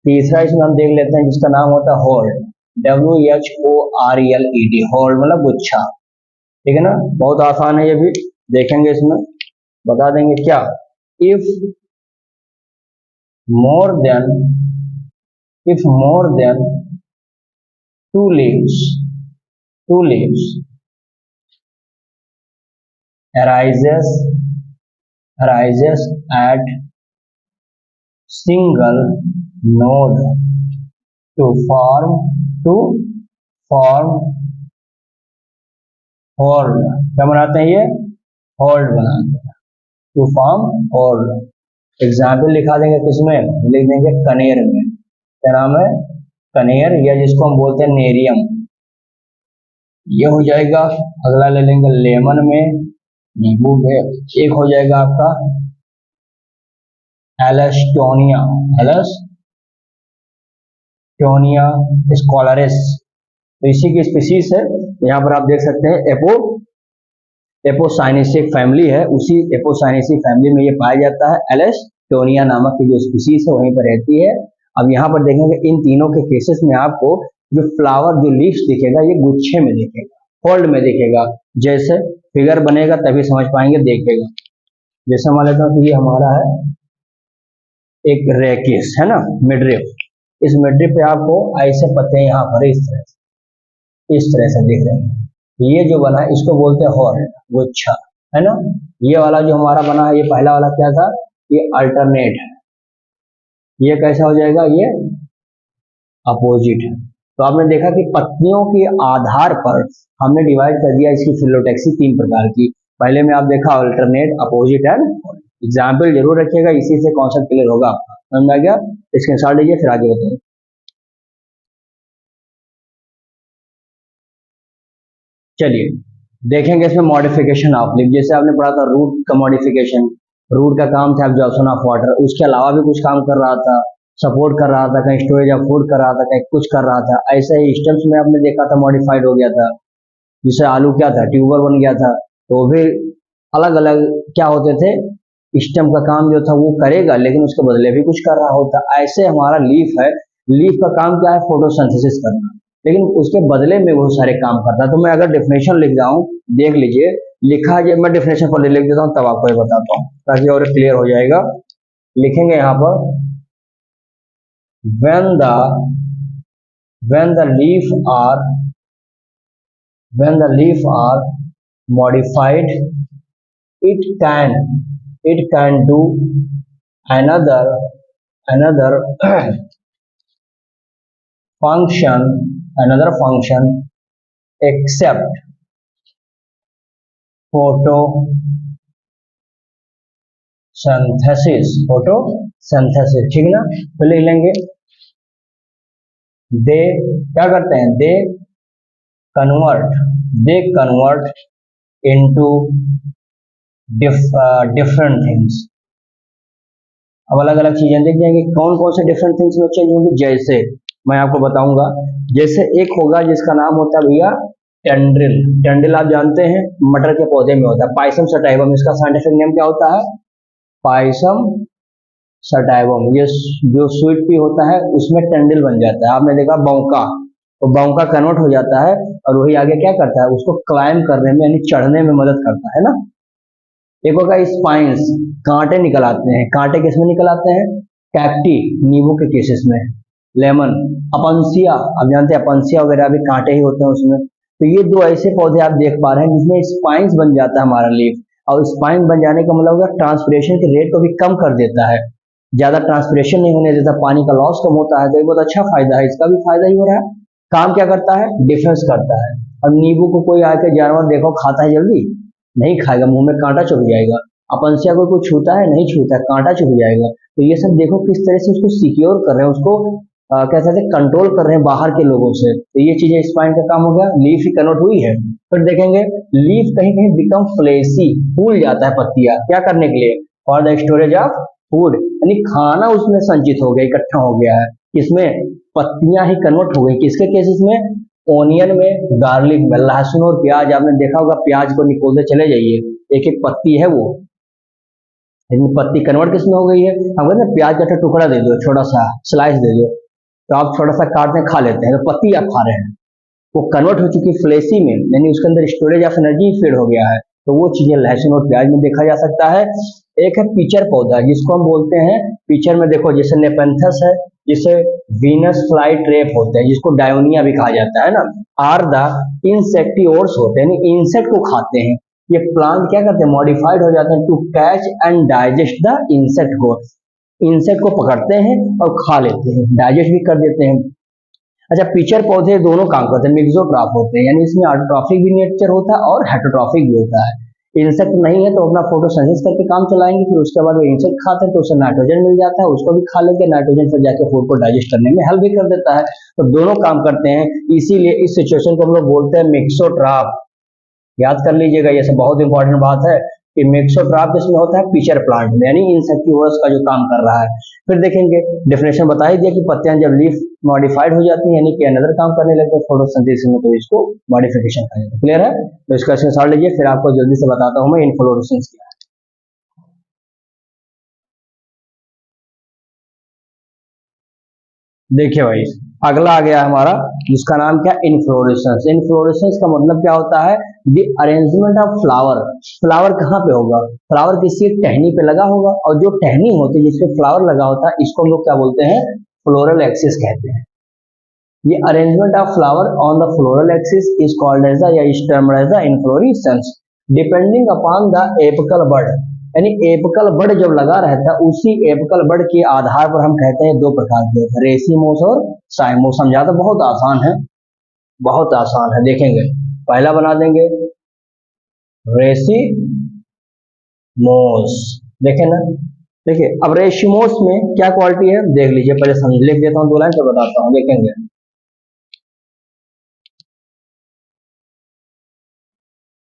तीसरा इसमें हम देख लेते हैं जिसका नाम होता है होल्ड, WHORLED, होल्ड मतलब गुच्छा। ठीक है ना, बहुत आसान है ये भी। देखेंगे इसमें बता देंगे क्या, if more than two leaves arises at single node to form hold। क्या बनाते हैं ये, होल्ड बनाते हैं, टू फॉर्म होल्ड। एग्जाम्पल लिखा देंगे किसमें, लिख देंगे कनेर में। क्या नाम है, कनेर, या जिसको हम बोलते हैं नेरियम, ये हो जाएगा। अगला ले लेंगे लेमन में, नींबू में। एक हो जाएगा आपका एलस्टोनिया स्कॉलरिस, तो इसी की स्पीसीज है। यहाँ पर आप देख सकते हैं एपोसाइनेसी फैमिली है, उसी एपोसाइनेसी फैमिली में ये पाया जाता है। एलस्टोनिया नामक की जो स्पीसीज है वहीं पर रहती है। अब यहाँ पर देखेंगे इन तीनों के केसेस में आपको जो फ्लावर जो लीव्स दिखेगा ये गुच्छे में दिखेगा, फोल्ड में दिखेगा। जैसे फिगर बनेगा तभी समझ पाएंगे, देखेगा। जैसे मान लेता हूँ कि ये हमारा है एक रेकिस है ना, मिडरिफ। इस मिडरिफ पे आपको ऐसे पत्ते यहाँ पर इस तरह से दिख रहे हैं। ये जो बना है इसको बोलते हैं हॉर्न, गुच्छा है ना। ये वाला जो हमारा बना है, ये पहला वाला क्या था, ये अल्टरनेट है। ये कैसा हो जाएगा, ये अपोजिट है। तो आपने देखा कि पत्तियों के आधार पर हमने डिवाइड कर दिया इसकी फिलोटैक्सी 3 प्रकार की। पहले में आप देखा अल्टरनेट, अपोजिट एंड एग्जाम्पल जरूर रखिएगा, इसी से कॉन्सेप्ट क्लियर होगा आपका। समझ आ गया? स्क्रीनशॉट लीजिए, फिर आगे बताइए। चलिए देखेंगे इसमें मॉडिफिकेशन ऑफ लीफ। जैसे आपने पढ़ा था रूट का मॉडिफिकेशन, रूट का काम था एब्जॉर्प्शन ऑफ वाटर, उसके अलावा भी कुछ काम कर रहा था, सपोर्ट कर रहा था, कहीं स्टोरेज ऑफ फूड कर रहा था, कहीं कुछ कर रहा था। ऐसे ही स्टेम्स में आपने देखा था मॉडिफाइड हो गया था, जिससे आलू क्या था, ट्यूबर बन गया था। तो भी अलग अलग क्या होते थे, स्टेम का काम जो था वो करेगा, लेकिन उसके बदले भी कुछ कर रहा होता। ऐसे हमारा लीफ है, लीफ का काम क्या है, फोटोसिंथेसिस करना, लेकिन उसके बदले में बहुत सारे काम करता है। तो मैं अगर डेफिनेशन लिख जाऊं, देख लीजिए, लिखा है, मैं डेफिनेशन पर लिख देता हूं, तब आपको ये बताता हूं ताकि और क्लियर हो जाएगा। लिखेंगे यहाँ पर when the leaf are modified, it can do another function except photosynthesis, ठीक है ना। तो लिख लेंगे दे क्या करते हैं, कन्वर्ट इनटू डिफरेंट थिंग्स। अब अलग अलग चीजें देख जाएंगे कौन कौन से डिफरेंट थिंग्स में चेंज होंगी। जैसे मैं आपको बताऊंगा, जैसे एक होगा जिसका नाम होता है भैया टेंड्रिल आप जानते हैं मटर के पौधे में होता है। पाइसम सटाइवम इसका साइंटिफिक नेम क्या होता है, पाइसम सटाइवम। ये जो स्वीट पी होता है उसमें टेंड्रिल बन जाता है। आपने देखा बौका, तो बौका कन्वर्ट हो जाता है और वही आगे क्या करता है, उसको क्लाइम करने में यानी चढ़ने में मदद करता है ना। एक होगा स्पाइंस, कांटे निकल आते हैं। कांटे किसमें निकल आते हैं, कैक्टी नींबू के केसेस में। लेमन, अपंसिया आप जानते हैं अपंसिया वगैरह भी कांटे ही होते हैं उसमें। तो ये दो ऐसे पौधे आप देख पा रहे हैं जिसमें स्पाइंस बन जाता है हमारा लीफ। और स्पाइन बन जाने का मतलब होगा ट्रांसपिरेशन के रेट को भी कम कर देता है, ज्यादा ट्रांसपिरेशन नहीं होने देता, पानी का लॉस कम होता है। तो ये बहुत अच्छा फायदा है, इसका भी फायदा ही हो रहा है। काम क्या करता है, डिफेंस करता है। अब नींबू को कोई आके जानवर देखो खाता है जल्दी नहीं खाएगा, मुंह में कांटा चुभ जाएगा। अपंसिया को कोई छूता है, नहीं छूता है, कांटा चुभ जाएगा। तो ये सब देखो किस तरह से उसको सिक्योर कर रहे हैं, उसको क्या कहते हैं कंट्रोल कर रहे हैं बाहर के लोगों से। तो ये चीजें स्पाइन का काम हो गया। लीफ ही कन्वर्ट हुई है। फिर देखेंगे लीफ कहीं कहीं बिकम फ्लेसी, फूल जाता है पत्तियां, क्या करने के लिए, for the storage of food, यानी खाना उसमें संचित हो गया, इकट्ठा हो गया है। किसमें, पत्तियां ही कन्वर्ट हो गई। किसके केसेस में, ओनियन में, गार्लिक में। लहसुन और प्याज आपने देखा होगा, प्याज को निकोलते चले जाइए, एक एक पत्ती है वो, लेकिन पत्ती कन्वर्ट किसमें हो गई है। हम कहते हैं प्याज का टुकड़ा दे दो, छोटा सा स्लाइस दे दो, तो आप थोड़ा सा काटते हैं खा लेते हैं, तो पत्ती आप खा रहे हैं। वो कन्वर्ट हो चुकी फ्लेसी में, यानी उसके अंदर स्टोरेज ऑफ एनर्जी फीड हो गया है। तो वो चीजें लहसुन और प्याज में देखा जा सकता है। एक है पिचर पौधा जिसको हम बोलते हैं, पिचर में देखो जैसे नेपेंथस है, जिसे वीनस फ्लाई ट्रेप होते हैं, जिसको डायोनिया भी कहा जाता है ना। आर द इंसेक्टिओर्स होते हैं, यानी इंसेक्ट को खाते हैं। ये प्लांट क्या करते हैं, मॉडिफाइड हो जाते हैं to catch and digest the insect को। इंसेक्ट को पकड़ते हैं और खा लेते हैं, डाइजेस्ट भी कर देते हैं। अच्छा, पिचर पौधे दोनों काम करते हैं, मिक्सोट्रॉफ होते हैं, यानी इसमें ऑटोट्रॉफिक भी नेचर होता है और हेटरोट्रॉफिक भी होता है। इंसेक्ट नहीं है तो अपना फोटोसिंथेसिस करके काम चलाएंगे, फिर उसके बाद वो इंसेक्ट खाते हैं तो उससे नाइट्रोजन मिल जाता है, उसको भी खा लेंगे, नाइट्रोजन से जाके फूड को डाइजेस्ट करने में हेल्प भी कर देता है। तो दोनों काम करते हैं, इसीलिए इस सिचुएशन को हम लोग बोलते हैं मिक्सोट्रॉफ। याद कर लीजिएगा, ये सब बहुत इंपॉर्टेंट बात है कि मिक्सोट्रॉफ किसमें होता है, पिचर प्लांट में, यानी इंसेक्टिवर्स का जो काम कर रहा है। फिर देखेंगे डेफिनेशन बता ही दिया कि पत्तियां जब लीफ मॉडिफाइड हो जाती हैं, यानी कि अनदर काम करने लगते हैं फोटोसिंथेसिस में, तो इसको मॉडिफिकेशन कहा जाता है। क्लियर है, तो इसका स्क्रीनशॉट लीजिए, फिर आपको जल्दी से बताता हूं मैं इन्फ्लोरेसेंस क्या है। देखिए भाई, अगला आ गया हमारा जिसका नाम क्या, इन्फ्लोरेसेंस। इन्फ्लोरेसेंस का मतलब क्या होता है, the arrangement of flower. Flower कहाँ पे होगा, फ्लावर किसी टहनी पे लगा होगा, और जो टहनी होती है जिसपे फ्लावर लगा होता है, इसको हम लोग क्या बोलते हैं, फ्लोरल एक्सिस कहते हैं। ये arrangement of flower on the floral axis is called as the, या is termed as the inflorescence, depending upon the apical bud. यानी एपिकल बड जब लगा रहता है, उसी एपिकल बड के आधार पर हम कहते हैं दो प्रकार के, रेसिमोस और साइमोस। समझाता बहुत आसान है, बहुत आसान है, देखेंगे पहला बना देंगे रेसिमोस, देखे ना। देखिए अब रेसिमोस में क्या क्वालिटी है देख लीजिए, पहले समझ लिख देता हूँ, दो लाइन पर बताता हूँ, देखेंगे।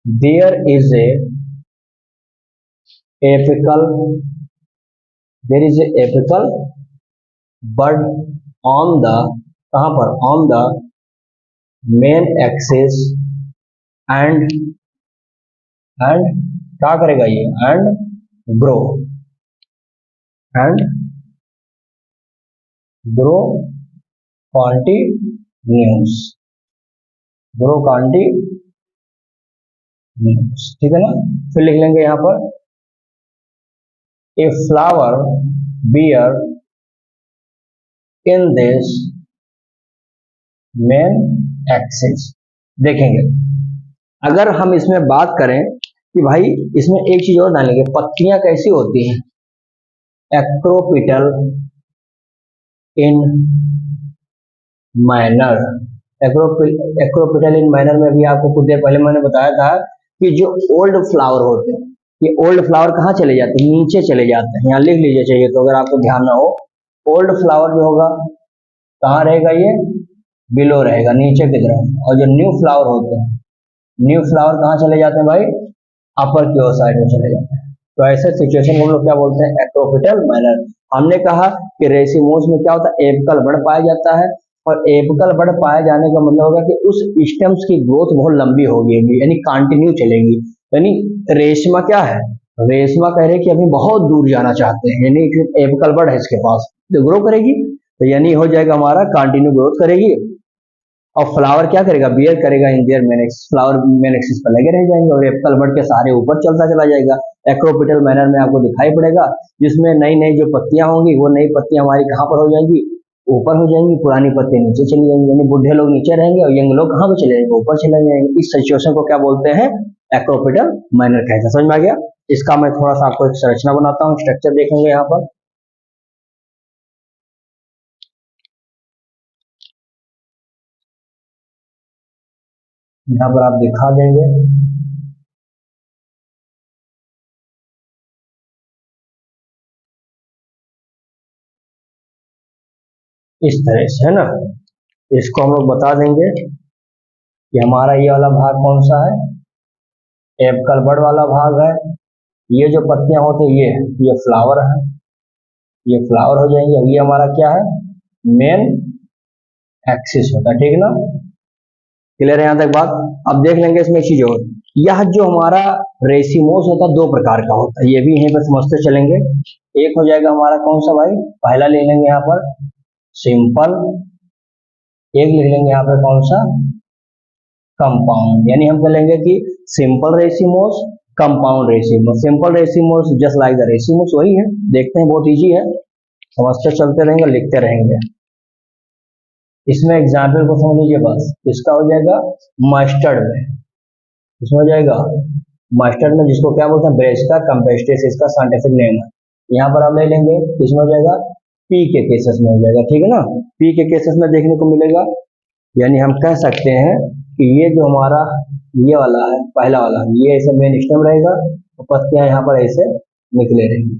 There is a apical, there is a apical bud on the, कहाँ पर, on the main axis and क्या करेगा ये, and grow and grow continues, grow continues, ठीक है ना। फिर लिख लेंगे यहाँ पर, a flower bear in this main axis. देखेंगे अगर हम इसमें बात करें कि भाई इसमें एक चीज और डालेंगे, पत्तियां कैसी होती हैं, एक्रोपिटल इन माइनर। एक्रोपिटल इन माइनर में भी आपको कुछ देर पहले मैंने बताया था कि जो ओल्ड फ्लावर होते हैं, ये ओल्ड फ्लावर कहाँ चले जाते हैं, नीचे चले जाते हैं। यहाँ लिख लीजिए चाहिए तो, अगर आपको ध्यान ना हो, ओल्ड फ्लावर जो होगा कहाँ रहेगा, ये बिलो रहेगा, नीचे की तरफ। और जो न्यू फ्लावर होते हैं, न्यू फ्लावर कहाँ चले जाते हैं भाई, अपर की ओर साइड में चले जाते हैं। तो ऐसे सिचुएशन को हम लोग क्या बोलते हैं, एक्रोपिटल माइनर। हमने कहा कि रेसिमोस में क्या होता है, एपिकल बड पाया जाता है, और एपिकल बड पाए जाने का मतलब होगा कि उस स्टेम्स की ग्रोथ बहुत लंबी होगी, यानी कंटिन्यू चलेगी। यानी रेशमा क्या है, रेशमा कह रहे कि अभी बहुत दूर जाना चाहते हैं, यानी एपिकल बड है इसके पास, तो ग्रो करेगी, तो यानी हो जाएगा हमारा कंटिन्यू ग्रोथ करेगी। और फ्लावर क्या करेगा, बियर करेगा in their main axis, flower main axis पर लगे रह जाएंगे और एपिकल बड के सहारे ऊपर चलता चला जाएगा। एक्रोपिटल मैनर में आपको दिखाई पड़ेगा, जिसमें नई नई जो पत्तियां होंगी, वो नई पत्तियां हमारी कहाँ पर हो जाएंगी, ऊपर हो जाएंगी, पुरानी पत्तियां नीचे चली जाएंगी। यानी बुढ़े लोग नीचे रहेंगे और यंग लोग कहाँ पे चले जाएंगे, ऊपर चले जाएंगे। इस सिचुएशन को क्या बोलते हैं, एक्रोपिटल मैनर कहते हैं। समझ में आ गया। इसका मैं थोड़ा सा आपको एक संरचना बनाता हूँ, स्ट्रक्चर देखेंगे यहाँ पर। यहाँ पर आप दिखा देंगे, इस तरह से, है ना। इसको हम लोग बता देंगे कि हमारा ये वाला भाग कौन सा है, एपिकल बड वाला भाग है। ये जो पत्तियां होती है, ये फ्लावर है, ये फ्लावर हो जाएंगे। अब ये हमारा क्या है, मेन एक्सिस होता है, ठीक है ना। क्लियर है यहाँ तक बात। अब देख लेंगे इसमें एक चीज और, यह जो हमारा रेसिमोस होता है दो प्रकार का होता है, ये भी यहीं पर समझते चलेंगे। एक हो जाएगा हमारा कौन सा भाई, पहला ले लेंगे यहाँ पर सिंपल, एक लिख लेंगे यहाँ पर कौन सा, कंपाउंड। यानी हम कहेंगे कि simple racemose, compound racemose. Simple racemose just like the racemose, वही है, देखते हैं बहुत इजी है, समझते चलते रहेंगे, लिखते रहेंगे। इसमें एग्जाम्पल को समझ लीजिए बस। इसका हो जाएगा मस्टर्ड में, इसमें हो जाएगा मस्टर्ड में, जिसको क्या बोलते हैं, ब्रेस्का कैम्पेस्ट्रिस, इसका साइंटिफिक नेम है। यहाँ पर आप ले लेंगे, इसमें हो जाएगा पी के केसेस में हो जाएगा, ठीक है ना। पी के केसेस में देखने को मिलेगा, यानी हम कह सकते हैं कि ये जो हमारा ये वाला है, पहला वाला, ये ऐसे मेन स्टेम रहेगा, तो पत्तियां यहाँ पर ऐसे निकले रहेंगी।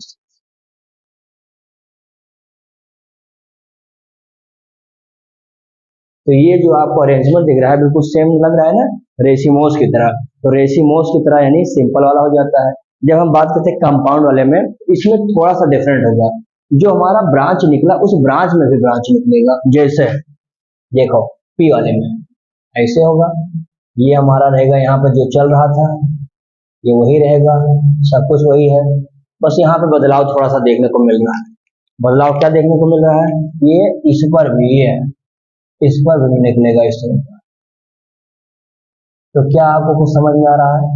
तो ये जो आपको अरेंजमेंट दिख रहा है बिल्कुल सेम लग रहा है ना, रेसिमोस की तरह। तो रेसिमोस की तरह यानी सिंपल वाला हो जाता है। जब हम बात करते हैं कंपाउंड वाले में, इसमें थोड़ा सा डिफरेंट होगा। जो हमारा ब्रांच निकला, उस ब्रांच में भी ब्रांच निकलेगा। जैसे देखो पी वाले में ऐसे होगा, ये हमारा रहेगा यहाँ पर जो चल रहा था, ये वही रहेगा, सब कुछ वही है, बस यहाँ पे बदलाव थोड़ा सा देखने को मिल रहा है। बदलाव क्या देखने को मिल रहा है, ये इस पर भी है, इस पर भी निकलेगा इस तरह का। तो क्या आपको कुछ समझ में आ रहा है।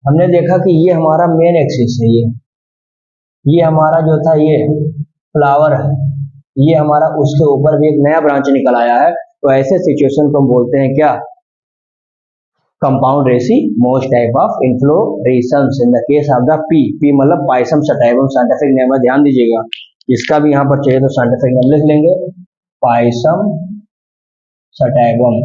हमने देखा कि ये हमारा मेन एक्सिस है, ये हमारा जो था ये फ्लावर है, ये हमारा उसके ऊपर भी एक नया ब्रांच निकल आया है। तो ऐसे सिचुएशन को हम बोलते हैं क्या, compound racemose type of inflorescences in the case of the pea. Pea मतलब पाइसम सटाइवम, साइंटिफिक नेम है, ध्यान दीजिएगा। इसका भी यहाँ पर चाहिए तो साइंटिफिक नेम लिख लेंगे, पाइसम सटाइवम।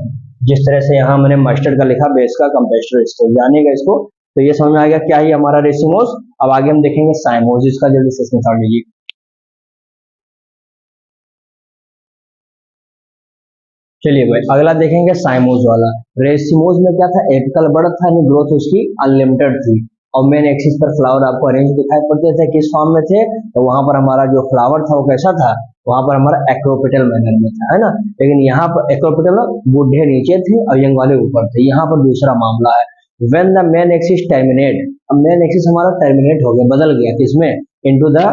जिस तरह से यहाँ मैंने मस्टर्ड का लिखा, बेस्का कैम्पेस्ट्रिस, तो जानिएगा इसको। तो ये समझ में आ गया क्या ही हमारा रेसिमोस। अब आगे हम देखेंगे साइमोसिस का, जल्दी से स्क्रीनशॉट लीजिए। चलिए भाई अगला देखेंगे साइमोस वाला। रेसिमोस में क्या था, एपिकल बड था, यानी ग्रोथ उसकी अनलिमिटेड थी, और मेन एक्सिस पर फ्लावर आपको अरेंज दिखाई पड़ते थे, किस फॉर्म में थे, तो वहां पर हमारा जो फ्लावर था वो कैसा था, वहां पर हमारा एक्रोपिटल मैनर में था, है ना। लेकिन यहाँ पर एक्रोपिटल बूढ़े नीचे थे और यंग वाले ऊपर थे। यहाँ पर दूसरा मामला है, when the main axis terminate. अब मेन एक्सिस हमारा टर्मिनेट हो गया, बदल गया किसमें, into the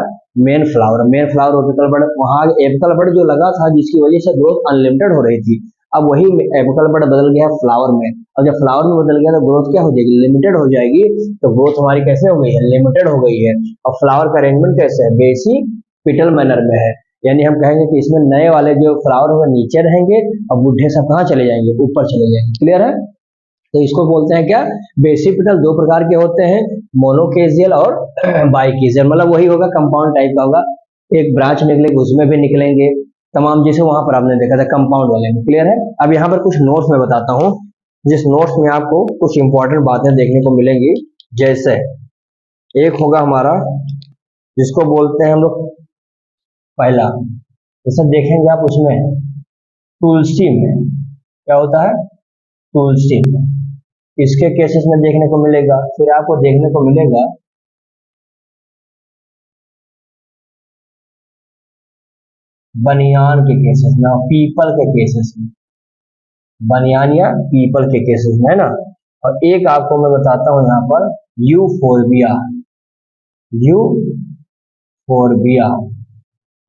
main flower. Main flower apical bud, वहां एपिकल बड जो लगा था जिसकी वजह से ग्रोथ अनलिमिटेड हो रही थी, अब वही एपिकल बड बदल गया फ्लावर में। और जब फ्लावर में बदल गया तो ग्रोथ क्या हो जाएगी, लिमिटेड हो जाएगी। तो ग्रोथ हमारी कैसे हो गई है, लिमिटेड हो गई है। और फ्लावर का अरेंजमेंट कैसे है, बेसिक पिटल मैनर में है। यानी हम कहेंगे कि इसमें नए वाले जो फ्लावर होंगे नीचे रहेंगे और बुढ़े सब कहाँ चले जाएंगे, ऊपर चले जाएंगे। क्लियर है? तो इसको बोलते हैं क्या, बेसिक पेटल दो प्रकार के होते हैं, मोनोकेजियल और बाइकेजियल, मतलब वही होगा कंपाउंड टाइप का होगा, एक ब्रांच निकलेगी उसमें भी निकलेंगे तमाम, जैसे वहां पर आपने देखा था कंपाउंड वाले में। क्लियर है? अब यहाँ पर कुछ नोट्स में बताता हूँ, जिस नोट्स में आपको कुछ इंपॉर्टेंट बातें देखने को मिलेंगी। जैसे एक होगा हमारा जिसको बोलते हैं हम लोग पहला, जैसे देखेंगे आप उसमें तुलसी में क्या होता है, तुलसी में इसके केसेस में देखने को मिलेगा। फिर आपको देखने को मिलेगा बनियान के केसेस में, पीपल के केसेस में, बनियान या पीपल के केसेस में, है ना। और एक आपको मैं बताता हूं यहाँ पर यूफोर्बिया, यूफोर्बिया,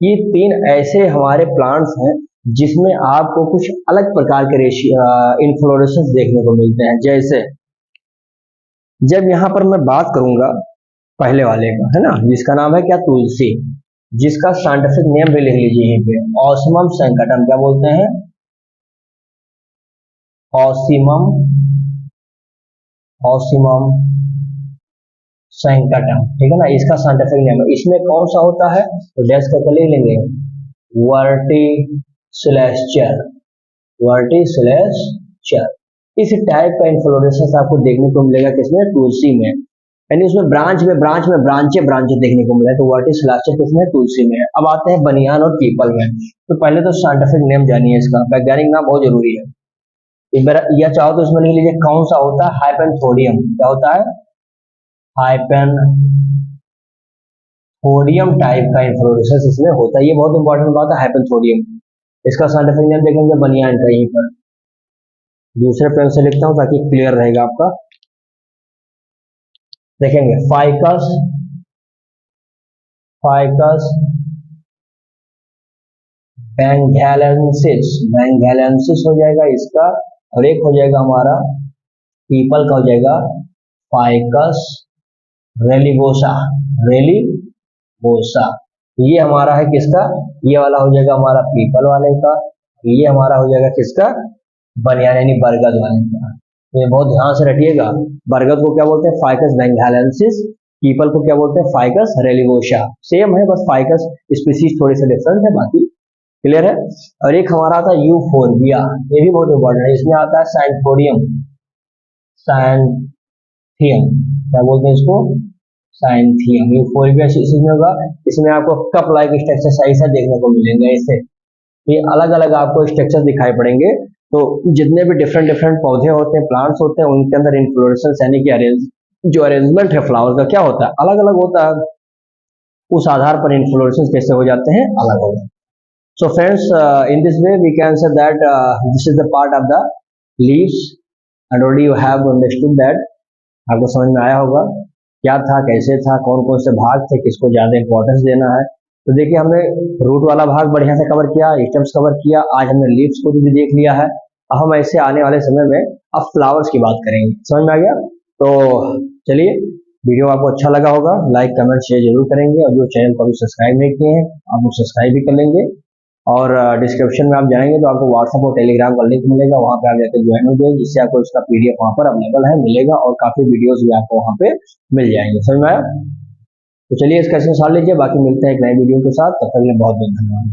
ये तीन ऐसे हमारे प्लांट्स हैं जिसमें आपको कुछ अलग प्रकार के इन्फ्लोरेसेंस देखने को मिलते हैं। जैसे जब यहाँ पर मैं बात करूंगा पहले वाले का, है ना, जिसका नाम है क्या, तुलसी, जिसका साइंटिफिक नेम भी लिख लीजिए यहीं पे, ऑसिमम सैंकटम। क्या बोलते हैं, ऑसिमम, ऑसिमम सैंकटम, ठीक है ना, इसका साइंटिफिक नेम है। इसमें कौन सा होता है तो डैश करके लिख लेंगे, वर्टिसिलेस्चर, वर्टिसिलेस्चर। इस टाइप का इन्फ्लोरेसेंस आपको देखने को मिलेगा किसमें, तुलसी में, यानी उसमें ब्रांचे देखने को मिला है। तो वर्टिसिलेस्चर किसमें, तुलसी में है। अब आते हैं बनियान और पीपल में। तो पहले तो साइंटिफिक नेम जानिए, इसका वैज्ञानिक नाम बहुत जरूरी है। एक बार यह चाहो तो इसमें लिख लीजिए कौन सा होता है, हाइपेंथोडियम। क्या होता है, हाइपेंथोडियम टाइप का इन्फ्लोरेसेंस इसमें होता है। ये बहुत इंपॉर्टेंट बात है, हाइपेंथोडियम। इसका साइंटिफिक नेम देखेंगे बनियान का, यहीं पर दूसरे पेन से लिखता हूं ताकि क्लियर रहेगा आपका। देखेंगे फाइकस, फाइकस बेंगालेंसिस, बेंगालेंसिस हो जाएगा इसका। और एक हो जाएगा हमारा पीपल का, हो जाएगा फाइकस रेलिगोसा, रेलिगोसा। ये हमारा है किसका, ये वाला हो जाएगा हमारा पीपल वाले का, ये हमारा हो जाएगा किसका, बनियान यानी बरगद वाले का। तो ये बहुत ध्यान से रखिएगा, बरगद को क्या बोलते हैं, फाइकस बेंगालेंसिस, पीपल को क्या बोलते हैं, फाइकस रेलिगोसा। सेम है, बस फाइकस स्पीसीज थोड़े से डिफरेंट है, बाकी क्लियर है। और एक हमारा आता है यूफोर्बिया, ये भी बहुत इंपॉर्टेंट है। इसमें आता है सैंथोडियम, सैंथियम, क्या बोलते हैं इसको, साइंथियम। यूफोर्बिया इसमें होगा, इसमें आपको कप लाइक स्ट्रक्चर ऐसा देखने को मिलेंगे। ऐसे ये अलग अलग आपको स्ट्रक्चर दिखाई पड़ेंगे। तो जितने भी डिफरेंट डिफरेंट पौधे होते हैं, प्लांट्स होते हैं, उनके अंदर इन्फ्लोरेसेंस यानी कि जो अरेंजमेंट है फ्लावर का क्या होता है, अलग अलग होता है। उस आधार पर इन्फ्लोरेसेंस कैसे हो जाते हैं, अलग हो जाते हैं। So friends, in this way we can say that this is the part of the leaves, and already you have understood that, आपको समझ में आया होगा क्या था, कैसे था, कौन कौन से भाग थे, किसको ज्यादा इंपॉर्टेंस देना है। तो देखिए हमने रूट वाला भाग बढ़िया से कवर किया, स्टेम्स कवर किया, आज हमने लीव्स को भी देख लिया है। अब हम ऐसे आने वाले समय में अब फ्लावर्स की बात करेंगे। समझ में आ गया? तो चलिए, वीडियो आपको अच्छा लगा होगा, लाइक कमेंट शेयर जरूर करेंगे, और जो चैनल को अभी सब्सक्राइब नहीं किए हैं आप लोग सब्सक्राइब भी कर लेंगे। और डिस्क्रिप्शन में आप जाएंगे तो आपको व्हाट्सएप और टेलीग्राम का लिंक मिलेगा, वहां पे आप जाकर ज्वाइन हो जाए, जिससे आपको इसका पीडीएफ वहां पर अवेलेबल है मिलेगा, और काफी वीडियोस भी आपको वहां पे मिल जाएंगे। समझ में आया? तो चलिए इसका स्क्रीनशॉट लीजिए, बाकी मिलते हैं एक नए वीडियो के साथ, तब तक के लिए बहुत बहुत धन्यवाद।